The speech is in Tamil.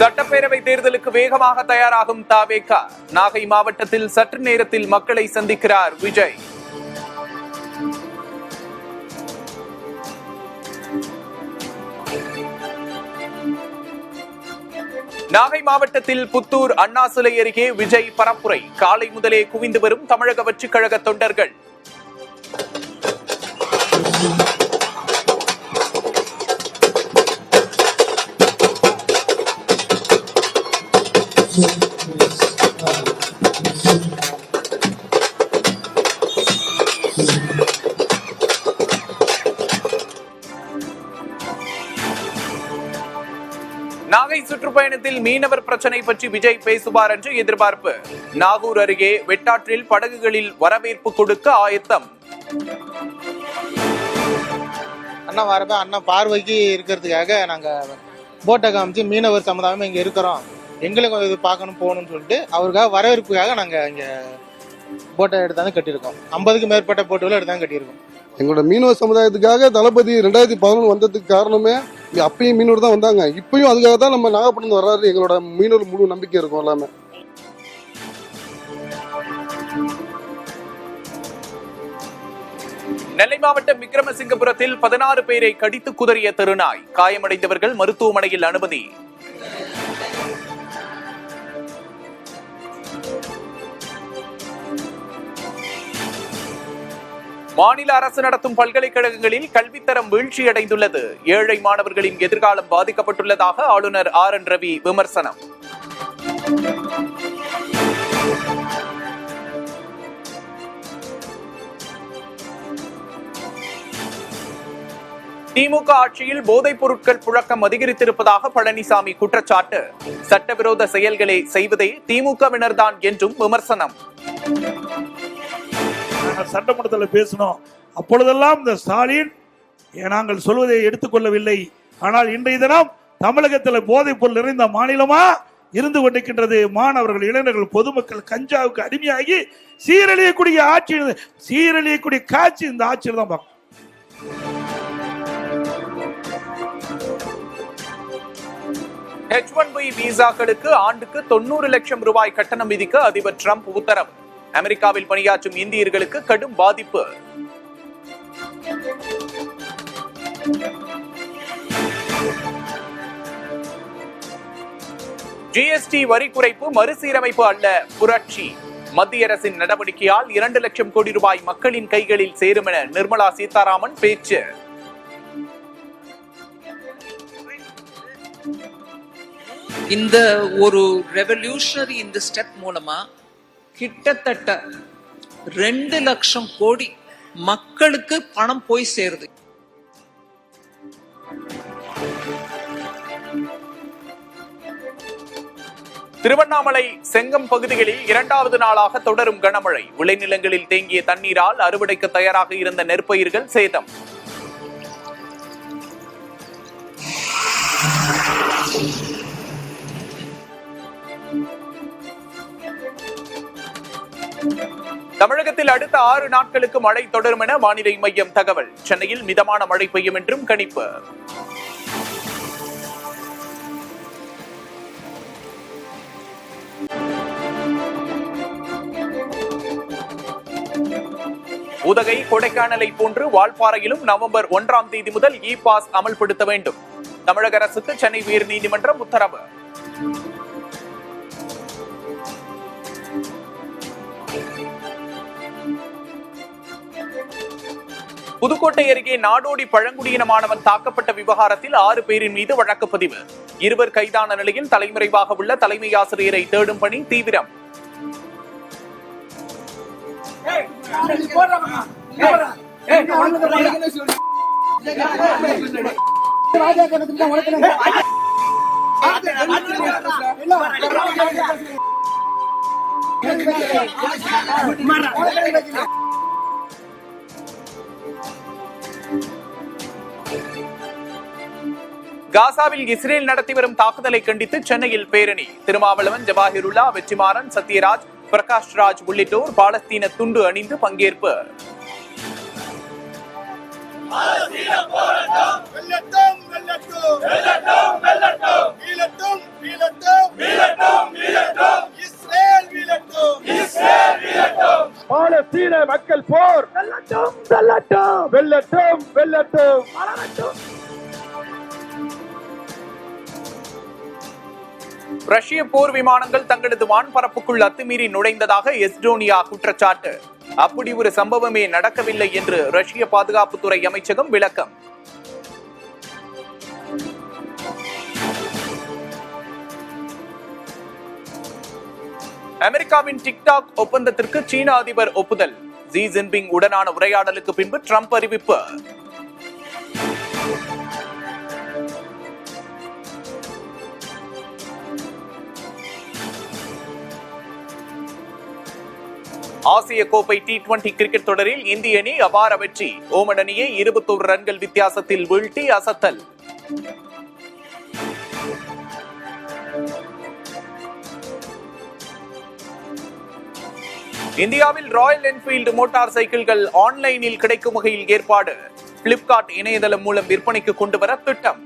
சட்டப்பேரவை தேர்தலுக்கு வேகமாக தயாராகும் தவேக. நாகை மாவட்டத்தில் சற்று நேரத்தில் மக்களை சந்திக்கிறார் விஜய். நாகை மாவட்டத்தில் புத்தூர் அண்ணா சிலை அருகே விஜய் பரப்புரை. காலை முதலே குவிந்து வரும் தமிழக வெற்றிக் கழக தொண்டர்கள். நாகை சுற்றுப்பயணத்தில் மீனவர் பிரச்சனை பற்றி விஜய் பேசுவார் என்று எதிர்பார்ப்பு. நாகூர் அருகே வெட்டாற்றில் படகுகளில் வரவேற்பு கொடுக்க ஆயத்தம். அண்ணா வரப்ப அண்ணா பார்வைக்கு இருக்கிறதுக்காக நாங்க போட்டை காமிச்சு மீனவர் சமுதாயம் இங்க இருக்கிறோம், எங்களுக்கு இது பார்க்கணும் போகணும்னு சொல்லிட்டு அவருக்காக வரவேற்புக்காக நாங்க இங்க போட்டை எடுத்தாந்து கட்டியிருக்கோம். 50க்கும் மேற்பட்ட போட்டுகளை எடுத்தாந்து கட்டியிருக்கோம். எங்களோட மீனவர் சமுதாயத்துக்காக தளபதி 2011 வந்ததுக்கு காரணமே அப்பயும் மீனவர் தான் வந்தாங்க. இப்பயும் அதுக்காக தான் நம்ம நாகப்பட்டினம் வர்றாரு. எங்களோட மீனவர் முழு நம்பிக்கை இருக்கும் எல்லாமே. நெல்லை மாவட்டம் விக்ரமசிங்கபுரத்தில் 16 பேரை கடித்து குதறிய தெருநாய். காயமடைந்தவர்கள் மருத்துவமனையில் அனுமதி. மாநில அரசு நடத்தும் பல்கலைக்கழகங்களில் கல்வித்தரம் வீழ்ச்சியடைந்துள்ளது. ஏழை மாணவர்களின் எதிர்காலம் பாதிக்கப்பட்டுள்ளதாக ஆளுநர் RN ரவி விமர்சனம். திமுக ஆட்சியில் போதைப் பொருட்கள் புழக்கம் அதிகரித்திருப்பதாக பழனிசாமி குற்றச்சாட்டு. சட்டவிரோத செயல்களை செய்வதே திமுகவினர்தான் என்றும் விமர்சனம். சட்டமன்றத்தில் பேசணும். அப்பொழுதெல்லாம் இந்த ஸ்டாலின் நாங்கள் சொல்வதை எடுத்துக்கொள்ளவில்லை. ஆனால் இன்றைய தினம் தமிழகத்தில் போதைப் பொருள் நிறைந்த மாநிலமா இருந்து கொண்டிருக்கின்றது. மாணவர்கள், இளைஞர்கள், பொதுமக்கள் கஞ்சாவுக்கு அடிமையாகி சீரழியக்கூடிய ஆட்சி, சீரழியக்கூடிய காட்சி இந்த ஆட்சியில் தான் பார்க்கணும். H1B விசாக்களுக்கு ஆண்டுக்கு 90 லட்சம் ரூபாய் கட்டணம் விதிக்க அதிபர் டிரம்ப் உத்தரவு. அமெரிக்காவில் பணியாற்றும் இந்தியர்களுக்கு கடும் பாதிப்பு. GST வரி குறைப்பு மறுசீரமைப்பு அல்ல, புரட்சி. மத்திய அரசின் நடவடிக்கையால் 2 லட்சம் கோடி ரூபாய் மக்களின் கைகளில் சேரும் என நிர்மலா சீதாராமன் பேச்சு. இந்த ஒரு ரெவல்யூஷனரி இந்த ஸ்டெப் மூலமா கிட்டத்தட்ட 2 லட்சம் கோடி மக்களுக்கு பணம் போய் சேருது. திருவண்ணாமலை செங்கம் பகுதிகளில் 2வது நாளாக தொடரும் கனமழை. விளைநிலங்களில் தேங்கிய தண்ணீரால் அறுவடைக்கு தயாராக இருந்த நெற்பயிர்கள் சேதம். தமிழகத்தில் அடுத்த 6 நாட்களுக்கு மழை தொடரும் என வானிலை மையம் தகவல். சென்னையில் மிதமான மழை பெய்யும் என்றும் கணிப்பு. உதகை, கொடைக்கானலை போன்று வால்பாறையிலும் நவம்பர் 1ஆம் தேதி முதல் இ-பாஸ் அமல்படுத்த வேண்டும். தமிழக அரசுக்கு சென்னை உயர்நீதிமன்றம் உத்தரவு. புதுக்கோட்டை அருகே நாடோடி பழங்குடியின மாணவன் தாக்கப்பட்ட விவகாரத்தில் 6 பேரின் மீது வழக்கு பதிவு. 2 கைதான நிலையில் தலைமறைவாக உள்ள தலைமை ஆசிரியரை தேடும் பணி தீவிரம். காசாவில் இஸ்ரேல் நடத்தி வரும் தாக்குதலை கண்டித்து சென்னையில் பேரணி. திருமாவளவன், ஜவாஹிருல்லா, வெற்றிமாறன், சத்யராஜ், பிரகாஷ் ராஜ் உள்ளிட்டோர் பாலஸ்தீன துண்டு அணிந்து பங்கேற்பு. வெல்லட்டும் வெல்லட்டும் வெல்லட்டும் வெல்லட்டும் பாலஸ்தீன மக்கள் போர் வெல்லட்டும் வெல்லட்டும் வெல்லட்டும் வெல்லட்டும் வளரட்டும். ரஷ்ய போர் விமானங்கள் தங்களது வான்பரப்புக்குள் அத்துமீறி நுழைந்ததாக எஸ்டோனியா குற்றச்சாட்டு. அப்படி ஒரு சம்பவமே நடக்கவில்லை என்று ரஷ்ய பாதுகாப்புத்துறை அமைச்சகம் விளக்கம். அமெரிக்காவின் டிக்டாக் ஒப்பந்தத்திற்கு சீன அதிபர் ஒப்புதல். ஜி ஜின்பிங் உடனான உரையாடலுக்கு பின்பு ட்ரம்ப் அறிவிப்பு. ஆசிய கோப்பை T20 கிரிக்கெட் தொடரில் இந்திய அணி அபார வெற்றி. ஓமன் அணியை 21 ரன்கள் வித்தியாசத்தில் வீழ்த்தி அசத்தல். இந்தியாவில் ராயல் என்ஃபீல்டு மோட்டார் சைக்கிள்கள் ஆன்லைனில் கிடைக்கும் வகையில் ஏற்பாடு. பிளிப்கார்ட் இணையதளம் மூலம் விற்பனைக்கு கொண்டு வர திட்டம்.